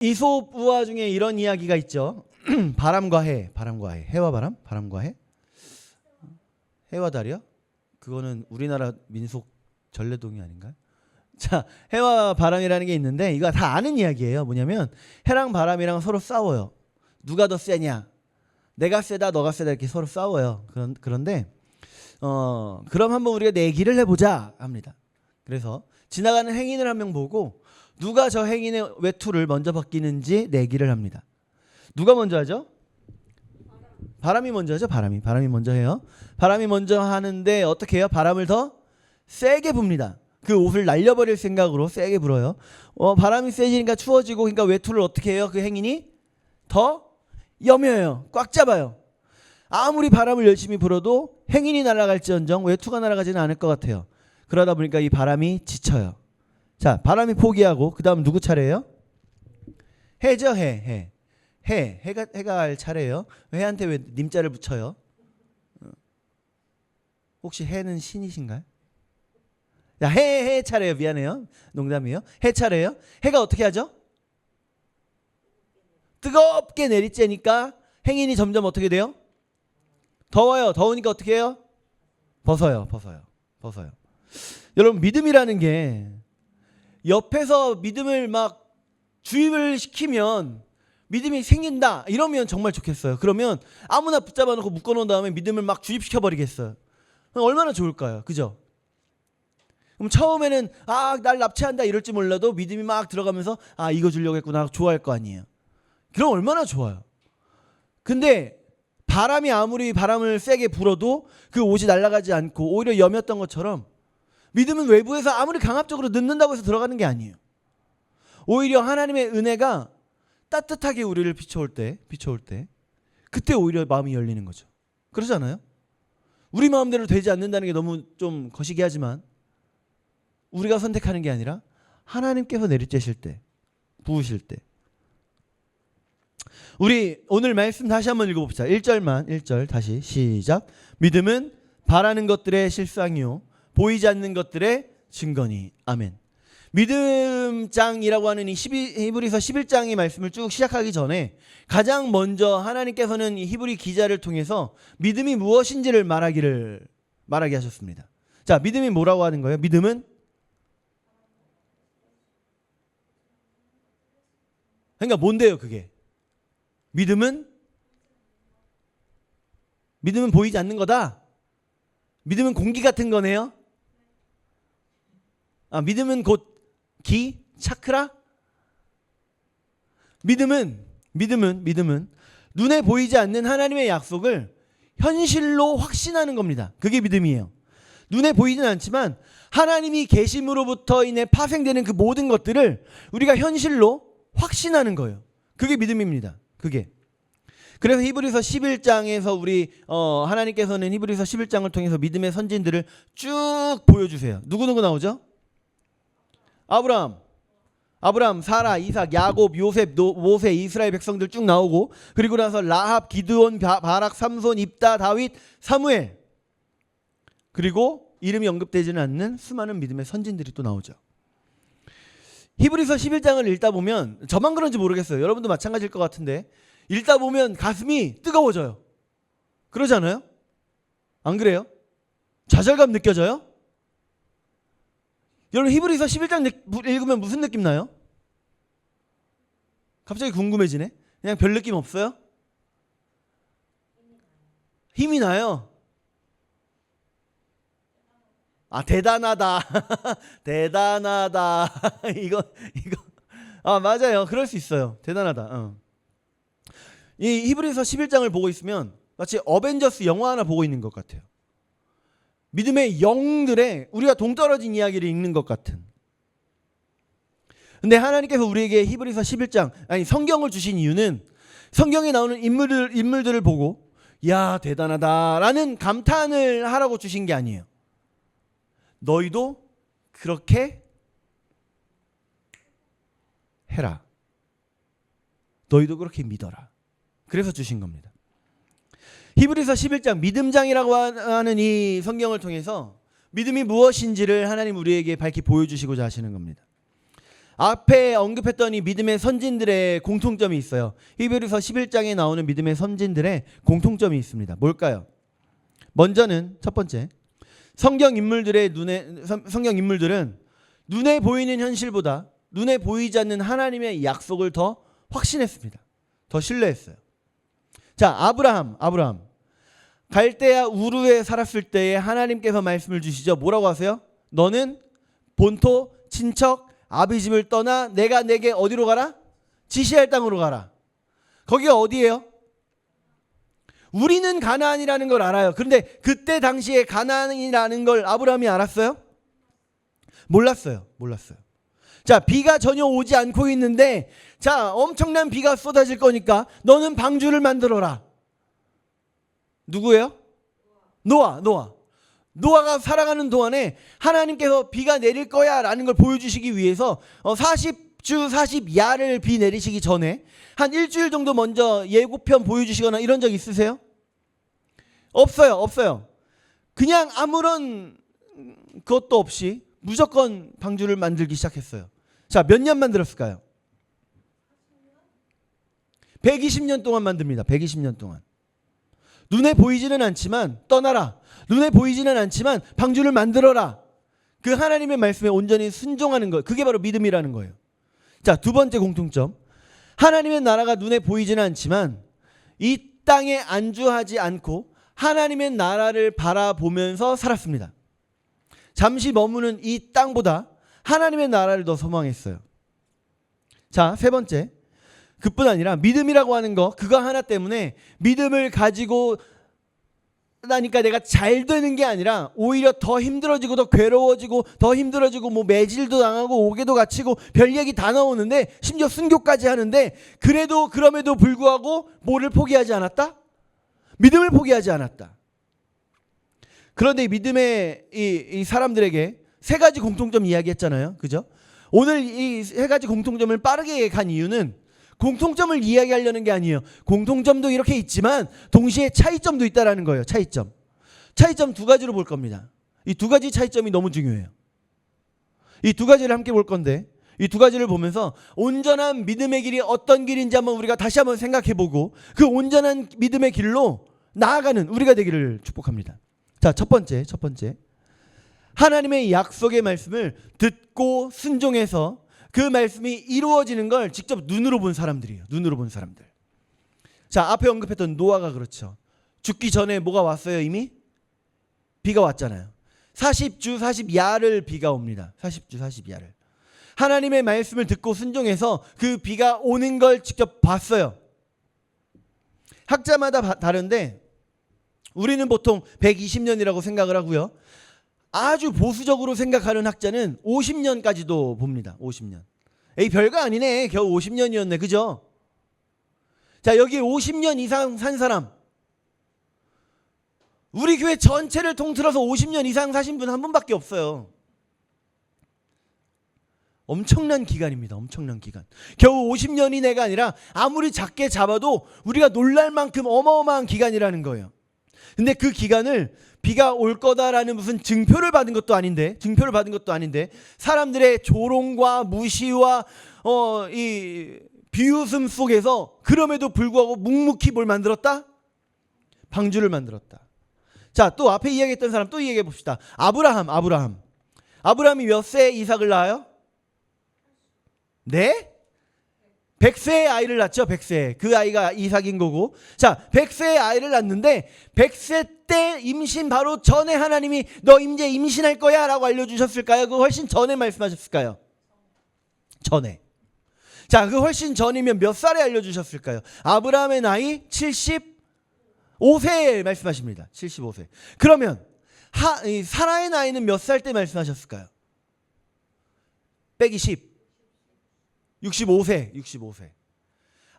이솝 우화 중에 이런 이야기가 있죠. 바람과 해, 바람과 해, 해와 바람, 바람과 해, 해와 달이요? 그거는 우리나라 민속 전래동이 아닌가요? 자, 해와 바람이라는 게 있는데 이거 다 아는 이야기예요. 뭐냐면 해랑 바람이랑 서로 싸워요. 누가 더 세냐? 내가 세다, 너가 세다 이렇게 서로 싸워요. 그런데 그럼 한번 우리가 내기를 해보자 합니다. 그래서 지나가는 행인을 한 명 보고 누가 저 행인의 외투를 먼저 벗기는지 내기를 합니다. 누가 먼저 하죠? 바람이 먼저 하죠. 바람이 먼저 해요. 바람이 먼저 하는데 어떻게 해요? 바람을 더 세게 붑니다. 그 옷을 날려버릴 생각으로 세게 불어요. 바람이 세지니까 추워지고, 그러니까 외투를 어떻게 해요? 그 행인이 더 여며요. 꽉 잡아요. 아무리 바람을 열심히 불어도 행인이 날아갈지언정 외투가 날아가지는 않을 것 같아요. 그러다 보니까 이 바람이 지쳐요. 자, 바람이 포기하고 그 다음 누구 차례예요? 해죠. 해가 할 차례예요. 해한테 왜 님자를 붙여요? 혹시 해는 신이신가요? 자, 해 차례예요. 미안해요. 농담이에요. 해 차례예요. 해가 어떻게 하죠? 뜨겁게 내리쬐니까 행인이 점점 어떻게 돼요? 더워요. 더우니까 어떻게 해요? 벗어요. 여러분, 믿음이라는 게 옆에서 믿음을 막 주입을 시키면 믿음이 생긴다 이러면 정말 좋겠어요. 그러면 아무나 붙잡아 놓고 묶어 놓은 다음에 믿음을 막 주입시켜 버리겠어요. 얼마나 좋을까요? 그죠? 그럼 처음에는 날 납치한다 이럴지 몰라도 믿음이 막 들어가면서 이거 주려고 했구나 좋아할 거 아니에요. 그럼 얼마나 좋아요. 근데 바람이 아무리 바람을 세게 불어도 그 옷이 날아가지 않고 오히려 여몄던 것처럼 믿음은 외부에서 아무리 강압적으로 넣는다고 해서 들어가는 게 아니에요. 오히려 하나님의 은혜가 따뜻하게 우리를 비춰올 때 그때 오히려 마음이 열리는 거죠. 그러지 않아요? 우리 마음대로 되지 않는다는 게 너무 좀 거시기하지만 우리가 선택하는 게 아니라 하나님께서 내리쬐실 때, 부으실 때. 우리 오늘 말씀 다시 한번 읽어봅시다. 1절 다시 시작. 믿음은 바라는 것들의 실상이요 보이지 않는 것들의 증거니. 아멘. 믿음장이라고 하는 이 히브리서 11장의 말씀을 쭉 시작하기 전에 가장 먼저 하나님께서는 이 히브리 기자를 통해서 믿음이 무엇인지를 말하게 하셨습니다. 자, 믿음이 뭐라고 하는 거예요? 믿음은 그러니까 뭔데요, 그게? 믿음은 보이지 않는 거다. 믿음은 공기 같은 거네요. 믿음은 곧 기, 차크라. 믿음은 눈에 보이지 않는 하나님의 약속을 현실로 확신하는 겁니다. 그게 믿음이에요. 눈에 보이진 않지만 하나님이 계심으로부터 인해 파생되는 그 모든 것들을 우리가 현실로 확신하는 거예요. 그게 믿음입니다. 그게. 그래서 히브리서 11장에서 우리 하나님께서는 히브리서 11장을 통해서 믿음의 선진들을 쭉 보여주세요. 누구누구 나오죠? 아브람, 사라, 이삭, 야곱, 요셉, 모세, 이스라엘 백성들 쭉 나오고, 그리고 나서 라합, 기드온, 바락, 삼손, 입다, 다윗, 사무엘, 그리고 이름이 언급되지는 않는 수많은 믿음의 선진들이 또 나오죠. 히브리서 11장을 읽다 보면, 저만 그런지 모르겠어요. 여러분도 마찬가지일 것 같은데 읽다 보면 가슴이 뜨거워져요. 그러지 않아요? 안 그래요? 좌절감 느껴져요? 여러분, 히브리서 11장 읽으면 무슨 느낌 나요? 갑자기 궁금해지네. 그냥 별 느낌 없어요? 힘이 나요. 대단하다. 대단하다. 이거 맞아요. 그럴 수 있어요. 대단하다. 이 히브리서 11장을 보고 있으면 마치 어벤져스 영화 하나 보고 있는 것 같아요. 믿음의 영들의 우리가 동떨어진 이야기를 읽는 것 같은. 근데 하나님께서 우리에게 히브리서 11장, 성경을 주신 이유는 성경에 나오는 인물들을 보고 야, 대단하다라는 감탄을 하라고 주신 게 아니에요. 너희도 그렇게 해라. 너희도 그렇게 믿어라. 그래서 주신 겁니다. 히브리서 11장 믿음장이라고 하는 이 성경을 통해서 믿음이 무엇인지를 하나님 우리에게 밝히 보여주시고자 하시는 겁니다. 앞에 언급했던 이 믿음의 선진들의 공통점이 있어요. 히브리서 11장에 나오는 믿음의 선진들의 공통점이 있습니다. 뭘까요? 먼저는 첫 번째, 성경 인물들은 눈에 보이는 현실보다 눈에 보이지 않는 하나님의 약속을 더 확신했습니다. 더 신뢰했어요. 자, 아브라함 갈대아 우르에 살았을 때에 하나님께서 말씀을 주시죠. 뭐라고 하세요? 너는 본토 친척 아비집을 떠나 내가 내게 어디로 가라? 지시할 땅으로 가라. 거기가 어디예요? 우리는 가나안이라는 걸 알아요. 그런데 그때 당시에 가나안이라는 걸 아브라함이 알았어요? 몰랐어요. 자, 비가 전혀 오지 않고 있는데, 자, 엄청난 비가 쏟아질 거니까 너는 방주를 만들어라. 누구예요? 노아가 살아가는 동안에 하나님께서 비가 내릴 거야 라는 걸 보여주시기 위해서 40주 40야를 비 내리시기 전에 한 일주일 정도 먼저 예고편 보여주시거나 이런 적 있으세요? 없어요. 그냥 아무런 것도 없이 무조건 방주를 만들기 시작했어요. 자, 몇 년 만들었을까요? 120년 동안 만듭니다. 120년 동안. 눈에 보이지는 않지만 떠나라. 눈에 보이지는 않지만 방주를 만들어라. 그 하나님의 말씀에 온전히 순종하는 것. 그게 바로 믿음이라는 거예요. 자, 두 번째 공통점. 하나님의 나라가 눈에 보이지는 않지만 이 땅에 안주하지 않고 하나님의 나라를 바라보면서 살았습니다. 잠시 머무는 이 땅보다 하나님의 나라를 더 소망했어요. 자, 세 번째. 그뿐 아니라 믿음이라고 하는 거, 그거 하나 때문에 믿음을 가지고 나니까 내가 잘 되는 게 아니라 오히려 더 힘들어지고 더 괴로워지고 더 힘들어지고 뭐 매질도 당하고 옥에도 갇히고 별 얘기 다 나오는데 심지어 순교까지 하는데 그럼에도 불구하고 뭐를 포기하지 않았다? 믿음을 포기하지 않았다. 그런데 이 믿음의 이 사람들에게 세 가지 공통점 이야기했잖아요. 그죠? 오늘 이 세 가지 공통점을 빠르게 간 이유는 공통점을 이야기하려는 게 아니에요. 공통점도 이렇게 있지만 동시에 차이점도 있다라는 거예요. 차이점 두 가지로 볼 겁니다. 이 두 가지 차이점이 너무 중요해요. 이 두 가지를 함께 볼 건데 이 두 가지를 보면서 온전한 믿음의 길이 어떤 길인지 한번 우리가 다시 한번 생각해보고 그 온전한 믿음의 길로 나아가는 우리가 되기를 축복합니다. 자, 첫 번째 하나님의 약속의 말씀을 듣고 순종해서 그 말씀이 이루어지는 걸 직접 눈으로 본 사람들이에요. 눈으로 본 사람들. 자, 앞에 언급했던 노아가 그렇죠. 죽기 전에 뭐가 왔어요? 이미? 비가 왔잖아요. 40주 40야를 비가 옵니다. 40주 40야를. 하나님의 말씀을 듣고 순종해서 그 비가 오는 걸 직접 봤어요. 학자마다 다른데 우리는 보통 120년이라고 생각을 하고요. 아주 보수적으로 생각하는 학자는 50년까지도 봅니다. 50년. 에이, 별거 아니네. 겨우 50년이었네. 그죠? 자, 여기 50년 이상 산 사람. 우리 교회 전체를 통틀어서 50년 이상 사신 분 한 분밖에 없어요. 엄청난 기간입니다. 엄청난 기간. 겨우 50년 이내가 아니라 아무리 작게 잡아도 우리가 놀랄 만큼 어마어마한 기간이라는 거예요. 근데 그 기간을 비가 올 거다라는 무슨 증표를 받은 것도 아닌데 사람들의 조롱과 무시와 이 비웃음 속에서 그럼에도 불구하고 묵묵히 뭘 만들었다? 방주를 만들었다. 자, 또 앞에 이야기했던 사람 또 이야기해 봅시다. 아브라함이 몇 세에 이삭을 낳아요? 네? 100세의 아이를 낳죠. 100세. 그 아이가 이삭인 거고. 자, 100세의 아이를 낳는데 100세 때 임신 바로 전에 하나님이 너 이제 임신할 거야 라고 알려주셨을까요? 그 훨씬 전에 말씀하셨을까요? 전에. 자, 그 훨씬 전이면 몇 살에 알려주셨을까요? 아브라함의 나이 75세에 말씀하십니다. 75세. 그러면 사라의 나이는 몇 살 때 말씀하셨을까요? 빼기 10. 65세.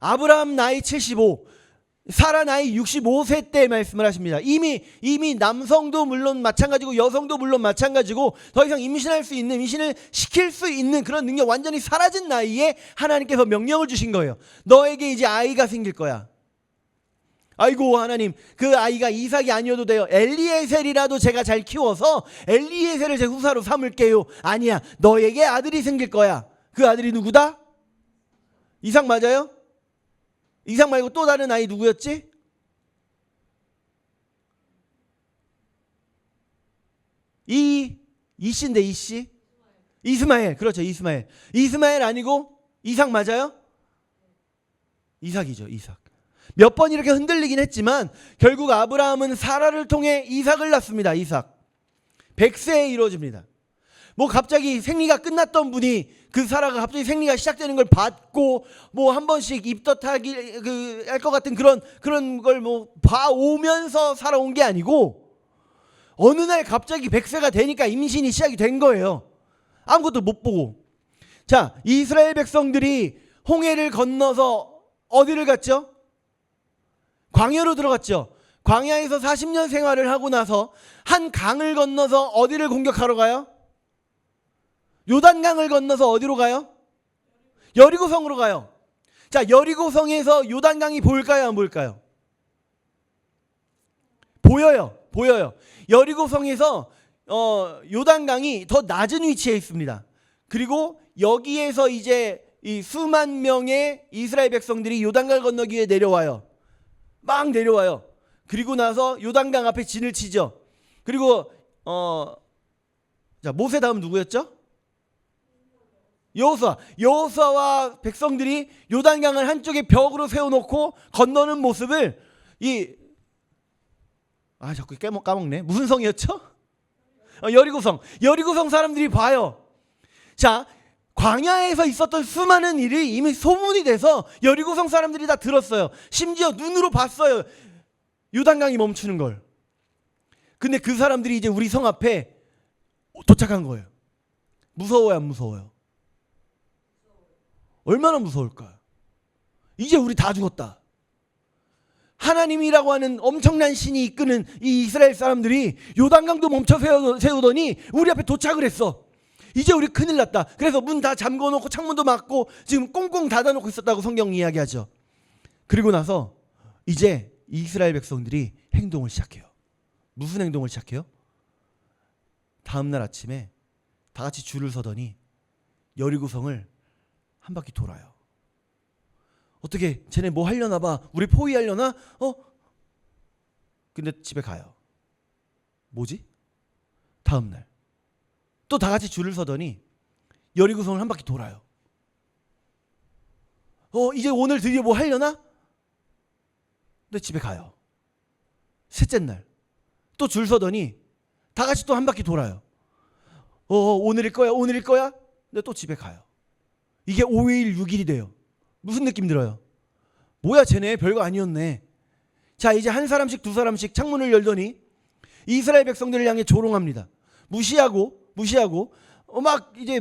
아브라함 나이 75, 사라 나이 65세 때 말씀을 하십니다. 이미 남성도 물론 마찬가지고 여성도 물론 마찬가지고 더 이상 임신을 시킬 수 있는 그런 능력 완전히 사라진 나이에 하나님께서 명령을 주신 거예요. 너에게 이제 아이가 생길 거야. 아이고 하나님, 그 아이가 이삭이 아니어도 돼요. 엘리에셀이라도 제가 잘 키워서 엘리에셀을 제 후사로 삼을게요. 아니야, 너에게 아들이 생길 거야. 그 아들이 누구다? 이삭 맞아요? 이삭 말고 또 다른 아이 누구였지? 이씨인데 이씨? 이스마엘. 그렇죠. 이스마엘. 이스마엘 아니고 이삭 맞아요? 이삭이죠. 이삭. 몇 번 이렇게 흔들리긴 했지만 결국 아브라함은 사라를 통해 이삭을 낳습니다. 이삭. 100세에 이루어집니다. 뭐 갑자기 생리가 끝났던 분이 그 사라가 갑자기 생리가 시작되는 걸 봤고 뭐 한 번씩 입덧하기 할 것 같은 그런 걸 뭐 봐오면서 살아온 게 아니고 어느 날 갑자기 100세가 되니까 임신이 시작이 된 거예요. 아무것도 못 보고. 자, 이스라엘 백성들이 홍해를 건너서 어디를 갔죠? 광야로 들어갔죠. 광야에서 40년 생활을 하고 나서 한 강을 건너서 어디를 공격하러 가요? 요단강을 건너서 어디로 가요? 여리고성으로 가요. 자, 여리고성에서 요단강이 보일까요? 안 보일까요? 보여요. 보여요. 여리고성에서 요단강이 더 낮은 위치에 있습니다. 그리고 여기에서 이제 이 수만 명의 이스라엘 백성들이 요단강을 건너기 위해 내려와요. 막 내려와요. 그리고 나서 요단강 앞에 진을 치죠. 그리고 자, 모세 다음 누구였죠? 여호수아. 여호수아와 백성들이 요단강을 한쪽에 벽으로 세워놓고 건너는 모습을 자꾸 까먹네. 무슨 성이었죠? 여리고성. 여리고성 사람들이 봐요. 자, 광야에서 있었던 수많은 일이 이미 소문이 돼서 여리고성 사람들이 다 들었어요. 심지어 눈으로 봤어요. 요단강이 멈추는 걸. 근데 그 사람들이 이제 우리 성 앞에 도착한 거예요. 무서워요, 안 무서워요? 얼마나 무서울까요? 이제 우리 다 죽었다. 하나님이라고 하는 엄청난 신이 이끄는 이 이스라엘 사람들이 요단강도 멈춰 세우더니 우리 앞에 도착을 했어. 이제 우리 큰일 났다. 그래서 문 다 잠궈놓고 창문도 막고 지금 꽁꽁 닫아놓고 있었다고 성경 이야기하죠. 그리고 나서 이제 이스라엘 백성들이 행동을 시작해요. 무슨 행동을 시작해요? 다음날 아침에 다 같이 줄을 서더니 여리고성을 한 바퀴 돌아요. 어떻게 쟤네 뭐 하려나 봐. 우리 포위하려나? 근데 집에 가요. 뭐지? 다음날 또 다 같이 줄을 서더니 여리고성을 한 바퀴 돌아요. 이제 오늘 드디어 뭐 하려나? 근데 집에 가요. 셋째 날 또 줄 서더니 다 같이 또 한 바퀴 돌아요. 오늘일 거야. 근데 또 집에 가요. 이게 5일 6일이 돼요. 무슨 느낌 들어요? 뭐야 쟤네 별거 아니었네. 자, 이제 한 사람씩 두 사람씩 창문을 열더니 이스라엘 백성들을 향해 조롱합니다. 무시하고 막 이제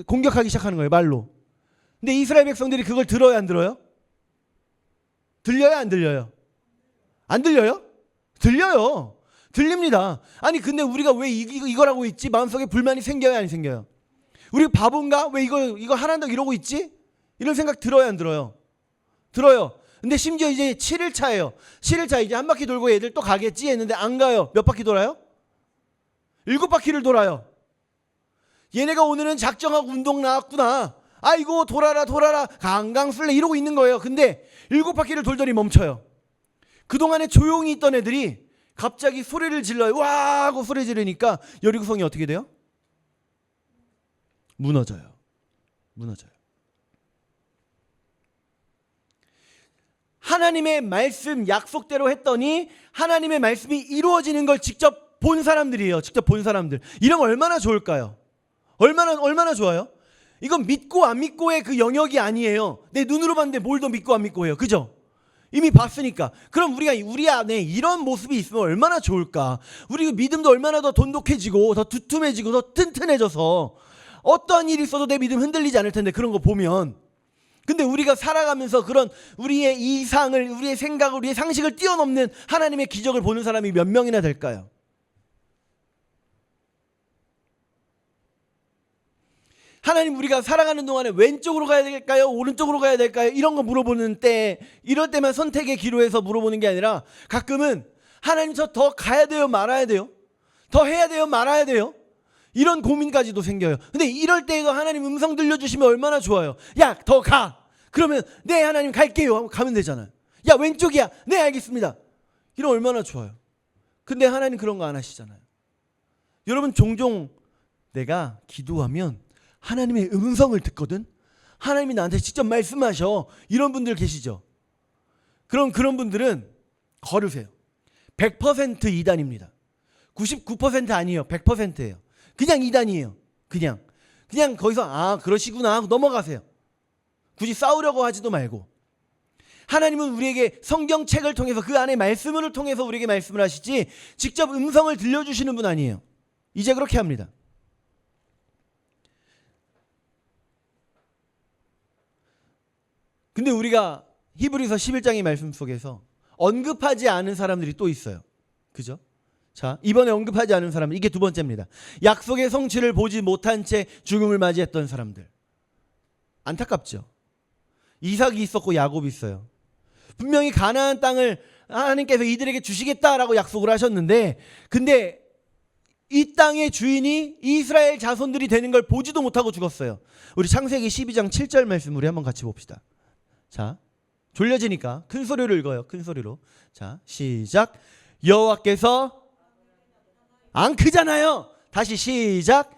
공격하기 시작하는 거예요, 말로. 근데 이스라엘 백성들이 그걸 들어요, 안 들어요? 들려요, 안 들려요? 안 들려요? 들려요. 들립니다. 아니 근데 우리가 왜 이거라고 있지? 마음속에 불만이 생겨요, 안 생겨요? 우리 바본가? 왜 이거 하란다고 이러고 있지? 이런 생각 들어요, 안 들어요? 들어요. 근데 심지어 이제 7일차예요. 7일차 이제 한 바퀴 돌고 애들 또 가겠지 했는데 안 가요. 몇 바퀴 돌아요? 7바퀴를 돌아요. 얘네가 오늘은 작정하고 운동 나왔구나. 아이고 돌아라 강강술래 이러고 있는 거예요. 근데 7바퀴를 돌더니 멈춰요. 그동안에 조용히 있던 애들이 갑자기 소리를 질러요. 와 하고 소리 지르니까 여리고성이 어떻게 돼요? 무너져요. 하나님의 말씀 약속대로 했더니 하나님의 말씀이 이루어지는 걸 직접 본 사람들이에요. 직접 본 사람들. 이러면 얼마나 좋을까요? 얼마나 좋아요? 이건 믿고 안 믿고의 그 영역이 아니에요. 내 눈으로 봤는데 뭘 더 믿고 안 믿고 해요. 그죠? 이미 봤으니까. 그럼 우리 안에 이런 모습이 있으면 얼마나 좋을까? 우리 믿음도 얼마나 더 돈독해지고 더 두툼해지고 더 튼튼해져서 어떠한 일이 있어도 내 믿음 흔들리지 않을 텐데, 그런 거 보면. 근데 우리가 살아가면서 그런 우리의 이상을, 우리의 생각을, 우리의 상식을 뛰어넘는 하나님의 기적을 보는 사람이 몇 명이나 될까요? 하나님, 우리가 살아가는 동안에 왼쪽으로 가야 될까요? 오른쪽으로 가야 될까요? 이런 거 물어보는 때, 이럴 때만 선택의 기로에서 물어보는 게 아니라 가끔은 하나님 저 더 가야 돼요? 말아야 돼요? 더 해야 돼요? 말아야 돼요? 이런 고민까지도 생겨요. 근데 이럴 때에도 하나님 음성 들려주시면 얼마나 좋아요. 야, 더 가. 그러면 네 하나님 갈게요 하고 가면 되잖아요. 야, 왼쪽이야. 네, 알겠습니다. 이러면 얼마나 좋아요. 근데 하나님 그런 거 안 하시잖아요. 여러분, 종종 내가 기도하면 하나님의 음성을 듣거든. 하나님이 나한테 직접 말씀하셔. 이런 분들 계시죠. 그럼 그런 분들은 걸으세요. 100% 이단입니다. 99% 아니에요. 100%예요. 그냥 이단이에요. 그냥 거기서 그러시구나 하고 넘어가세요. 굳이 싸우려고 하지도 말고. 하나님은 우리에게 성경책을 통해서 그 안에 말씀을 통해서 우리에게 말씀을 하시지 직접 음성을 들려주시는 분 아니에요. 이제 그렇게 합니다. 근데 우리가 히브리서 11장의 말씀 속에서 언급하지 않은 사람들이 또 있어요. 그죠? 자, 이번에 언급하지 않은 사람, 이게 두 번째입니다. 약속의 성취를 보지 못한 채 죽음을 맞이했던 사람들. 안타깝죠? 이삭이 있었고 야곱이 있어요. 분명히 가나안 땅을 하나님께서 이들에게 주시겠다라고 약속을 하셨는데, 근데 이 땅의 주인이 이스라엘 자손들이 되는 걸 보지도 못하고 죽었어요. 우리 창세기 12장 7절 말씀 우리 한번 같이 봅시다. 자, 졸려지니까 큰 소리로 읽어요. 큰 소리로. 자, 시작. 여호와께서, 안 크잖아요. 다시 시작.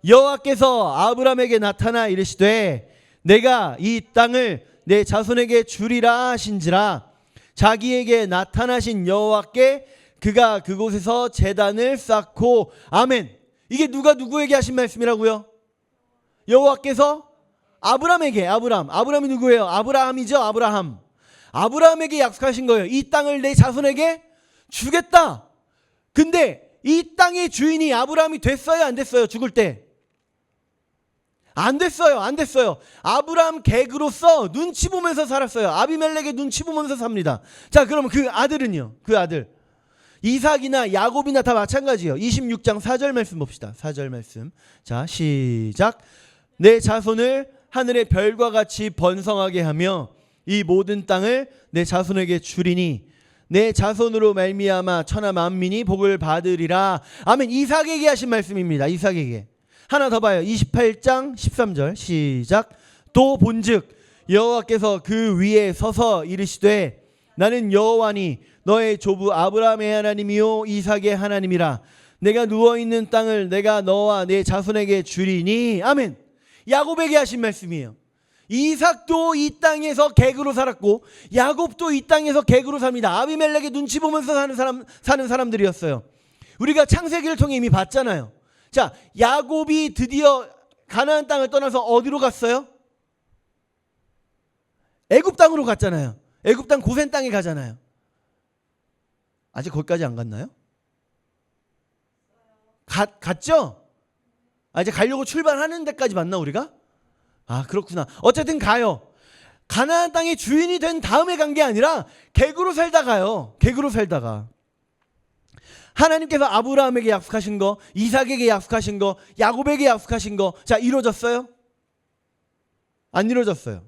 여호와께서 아브라함에게 나타나 이르시되 내가 이 땅을 내 자손에게 주리라 하신지라. 자기에게 나타나신 여호와께 그가 그곳에서 제단을 쌓고. 아멘. 이게 누가 누구에게 하신 말씀이라고요? 여호와께서 아브라함에게. 아브라함이 누구예요? 아브라함이죠. 아브라함에게 약속하신 거예요. 이 땅을 내 자손에게 주겠다. 근데 이 땅의 주인이 아브라함이 됐어요, 안 됐어요? 죽을 때 안 됐어요. 아브라함 객으로서 눈치 보면서 살았어요. 아비멜렉의 눈치 보면서 삽니다. 자, 그러면 그 아들은요? 그 아들 이삭이나 야곱이나 다 마찬가지예요. 26장 4절 말씀 봅시다. 4절 말씀. 자, 시작. 내 자손을 하늘의 별과 같이 번성하게 하며 이 모든 땅을 내 자손에게 주리니 내 자손으로 말미암아 천하 만민이 복을 받으리라. 아멘. 이삭에게 하신 말씀입니다. 이삭에게. 하나 더 봐요. 28장 13절 시작. 또 본즉 여호와께서 그 위에 서서 이르시되 나는 여호와니 너의 조부 아브라함의 하나님이요 이삭의 하나님이라. 내가 누워있는 땅을 내가 너와 내 자손에게 주리니. 아멘. 야곱에게 하신 말씀이에요. 이삭도 이 땅에서 객으로 살았고 야곱도 이 땅에서 객으로 삽니다. 아비멜렉의 눈치 보면서 사는 사람들이었어요. 우리가 창세기를 통해 이미 봤잖아요. 자, 야곱이 드디어 가나안 땅을 떠나서 어디로 갔어요? 애굽 땅으로 갔잖아요. 애굽 땅 고센 땅에 가잖아요. 아직 거기까지 안 갔나요? 갔죠? 이제 가려고 출발하는 데까지 맞나 우리가? 그렇구나. 어쨌든 가요. 가나안 땅의 주인이 된 다음에 간 게 아니라 객으로 살다 가요. 객으로 살다가 하나님께서 아브라함에게 약속하신 거, 이삭에게 약속하신 거, 야곱에게 약속하신 거, 자, 이루어졌어요? 안 이루어졌어요.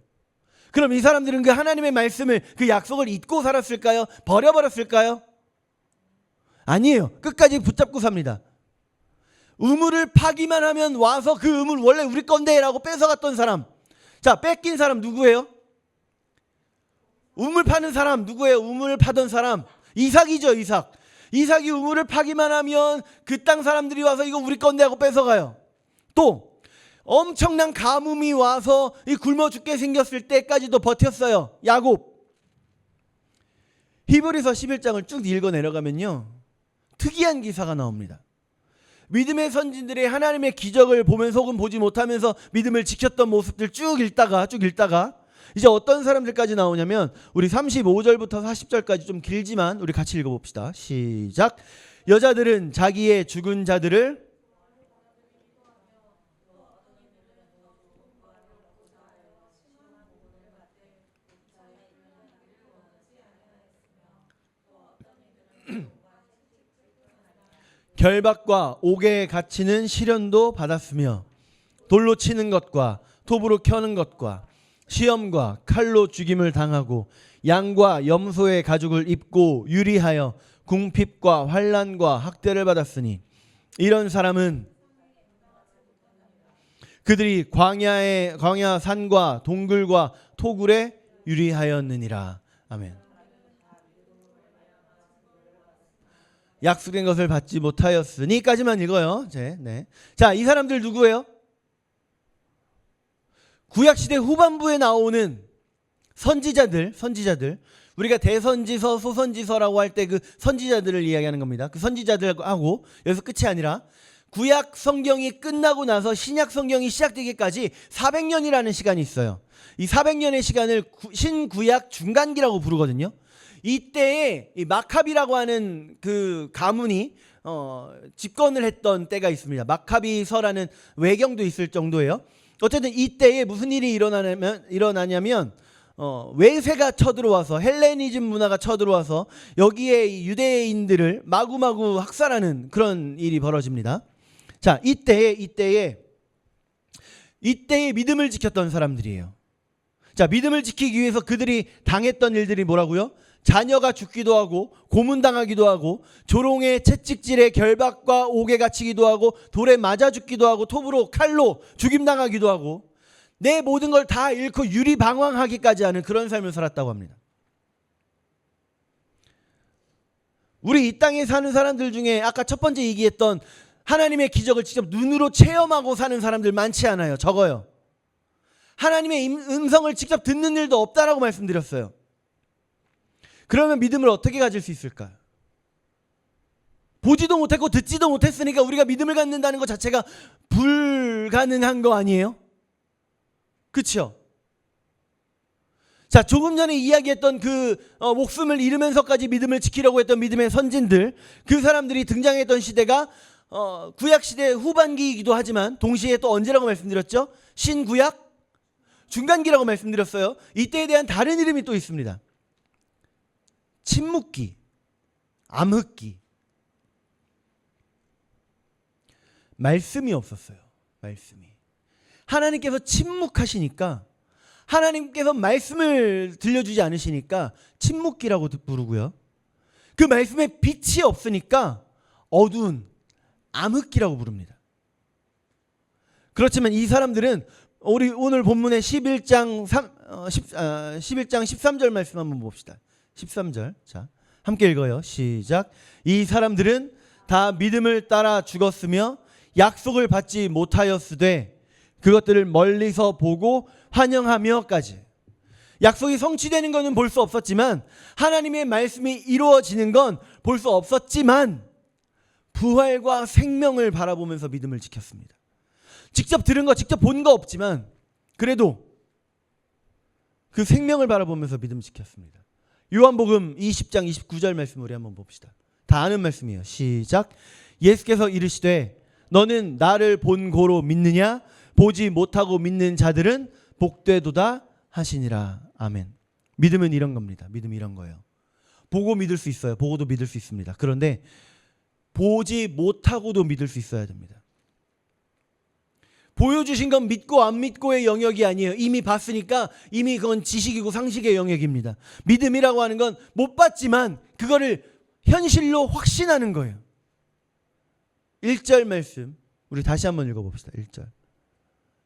그럼 이 사람들은 그 하나님의 말씀을, 그 약속을 잊고 살았을까요? 버려버렸을까요? 아니에요. 끝까지 붙잡고 삽니다. 우물을 파기만 하면 와서 그 우물 원래 우리 건데 라고 뺏어갔던 사람. 자, 뺏긴 사람 누구예요? 우물 파는 사람 누구예요? 우물을 파던 사람 이삭이죠. 이삭이 우물을 파기만 하면 그 땅 사람들이 와서 이거 우리 건데 하고 뺏어가요. 또 엄청난 가뭄이 와서 이 굶어 죽게 생겼을 때까지도 버텼어요. 야곱. 히브리서 11장을 쭉 읽어 내려가면요 특이한 기사가 나옵니다. 믿음의 선진들의 하나님의 기적을 보면서 혹은 보지 못하면서 믿음을 지켰던 모습들 쭉 읽다가 이제 어떤 사람들까지 나오냐면 우리 35절부터 40절까지 좀 길지만 우리 같이 읽어봅시다. 시작. 여자들은 자기의 죽은 자들을 결박과 옥에 갇히는 시련도 받았으며 돌로 치는 것과 톱으로 켜는 것과 시험과 칼로 죽임을 당하고 양과 염소의 가죽을 입고 유리하여 궁핍과 환난과 학대를 받았으니 이런 사람은 그들이 광야 산과 동굴과 토굴에 유리하였느니라. 아멘. 약속된 것을 받지 못하였으니까지만 읽어요. 네. 자, 이 사람들 누구예요? 구약시대 후반부에 나오는 선지자들. 우리가 대선지서, 소선지서라고 할 때 그 선지자들을 이야기하는 겁니다. 그 선지자들하고 여기서 끝이 아니라 구약 성경이 끝나고 나서 신약 성경이 시작되기까지 400년이라는 시간이 있어요. 이 400년의 시간을 신구약 중간기라고 부르거든요. 이때에 이 마카비라고 하는 그 가문이 집권을 했던 때가 있습니다. 마카비서라는 외경도 있을 정도예요. 어쨌든 이때에 무슨 일이 일어나냐면 외세가 쳐들어와서 헬레니즘 문화가 쳐들어와서 여기에 유대인들을 마구마구 학살하는 그런 일이 벌어집니다. 자, 이때에 믿음을 지켰던 사람들이에요. 자, 믿음을 지키기 위해서 그들이 당했던 일들이 뭐라고요? 자녀가 죽기도 하고 고문당하기도 하고 조롱에 채찍질에 결박과 옥에 갇히기도 하고 돌에 맞아 죽기도 하고 톱으로 칼로 죽임당하기도 하고 내 모든 걸 다 잃고 유리방황하기까지 하는 그런 삶을 살았다고 합니다. 우리 이 땅에 사는 사람들 중에 아까 첫 번째 얘기했던 하나님의 기적을 직접 눈으로 체험하고 사는 사람들 많지 않아요. 적어요. 하나님의 음성을 직접 듣는 일도 없다라고 말씀드렸어요. 그러면 믿음을 어떻게 가질 수 있을까요? 보지도 못했고 듣지도 못했으니까 우리가 믿음을 갖는다는 것 자체가 불가능한 거 아니에요? 그렇죠? 자, 조금 전에 이야기했던 그 목숨을 잃으면서까지 믿음을 지키려고 했던 믿음의 선진들, 그 사람들이 등장했던 시대가 구약시대 후반기이기도 하지만 동시에 또 언제라고 말씀드렸죠? 신구약 중간기라고 말씀드렸어요. 이때에 대한 다른 이름이 또 있습니다. 침묵기, 암흑기. 말씀이 없었어요. 말씀이. 하나님께서 침묵하시니까, 하나님께서 말씀을 들려주지 않으시니까 침묵기라고 부르고요. 그 말씀에 빛이 없으니까 어두운 암흑기라고 부릅니다. 그렇지만 이 사람들은 우리 오늘 본문의 11장 13절 말씀 한번 봅시다. 13절. 자, 함께 읽어요. 시작. 이 사람들은 다 믿음을 따라 죽었으며 약속을 받지 못하였으되 그것들을 멀리서 보고 환영하며까지. 약속이 성취되는 것은 볼 수 없었지만 하나님의 말씀이 이루어지는 건 볼 수 없었지만 부활과 생명을 바라보면서 믿음을 지켰습니다. 직접 들은 거, 직접 본 거 없지만 그래도 그 생명을 바라보면서 믿음을 지켰습니다. 요한복음 20장 29절 말씀 우리 한번 봅시다. 다 아는 말씀이에요. 시작. 예수께서 이르시되 너는 나를 본 고로 믿느냐? 보지 못하고 믿는 자들은 복되도다 하시니라. 아멘. 믿음은 이런 겁니다. 믿음이 이런 거예요. 보고 믿을 수 있어요. 보고도 믿을 수 있습니다. 그런데 보지 못하고도 믿을 수 있어야 됩니다. 보여주신 건 믿고 안 믿고의 영역이 아니에요. 이미 봤으니까 이미 그건 지식이고 상식의 영역입니다. 믿음이라고 하는 건 못 봤지만 그거를 현실로 확신하는 거예요. 1절 말씀 우리 다시 한번 읽어봅시다. 1절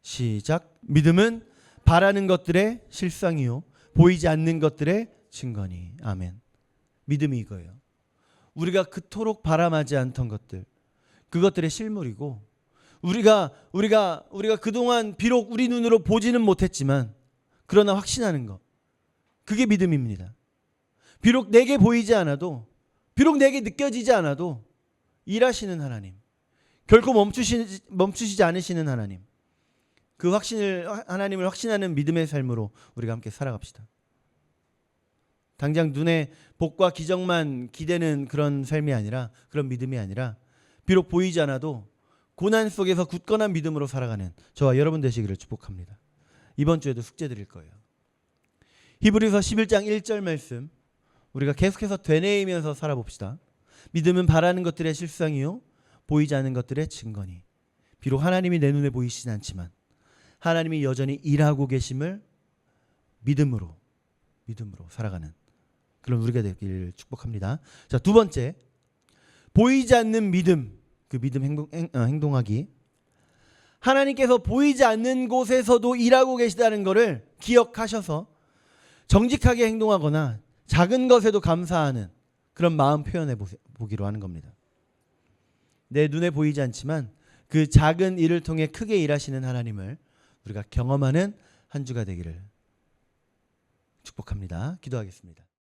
시작. 믿음은 바라는 것들의 실상이요 보이지 않는 것들의 증거니. 아멘. 믿음이 이거예요. 우리가 그토록 바람하지 않던 것들, 그것들의 실물이고 우리가 그동안 비록 우리 눈으로 보지는 못했지만 그러나 확신하는 것, 그게 믿음입니다. 비록 내게 보이지 않아도, 비록 내게 느껴지지 않아도 일하시는 하나님, 결코 멈추시지 않으시는 하나님, 그 하나님을 확신하는 믿음의 삶으로 우리가 함께 살아갑시다. 당장 눈에 복과 기적만 기대는 그런 삶이 아니라, 그런 믿음이 아니라 비록 보이지 않아도 고난 속에서 굳건한 믿음으로 살아가는 저와 여러분 되시기를 축복합니다. 이번 주에도 숙제 드릴 거예요. 히브리서 11장 1절 말씀 우리가 계속해서 되뇌이면서 살아봅시다. 믿음은 바라는 것들의 실상이요 보이지 않는 것들의 증거니. 비록 하나님이 내 눈에 보이시진 않지만 하나님이 여전히 일하고 계심을 믿음으로 살아가는 그런 우리가 되기를 축복합니다. 자, 두 번째, 보이지 않는 믿음, 그 믿음 행동하기. 하나님께서 보이지 않는 곳에서도 일하고 계시다는 것을 기억하셔서 정직하게 행동하거나 작은 것에도 감사하는 그런 마음 표현해 보기로 하는 겁니다. 내 눈에 보이지 않지만 그 작은 일을 통해 크게 일하시는 하나님을 우리가 경험하는 한 주가 되기를 축복합니다. 기도하겠습니다.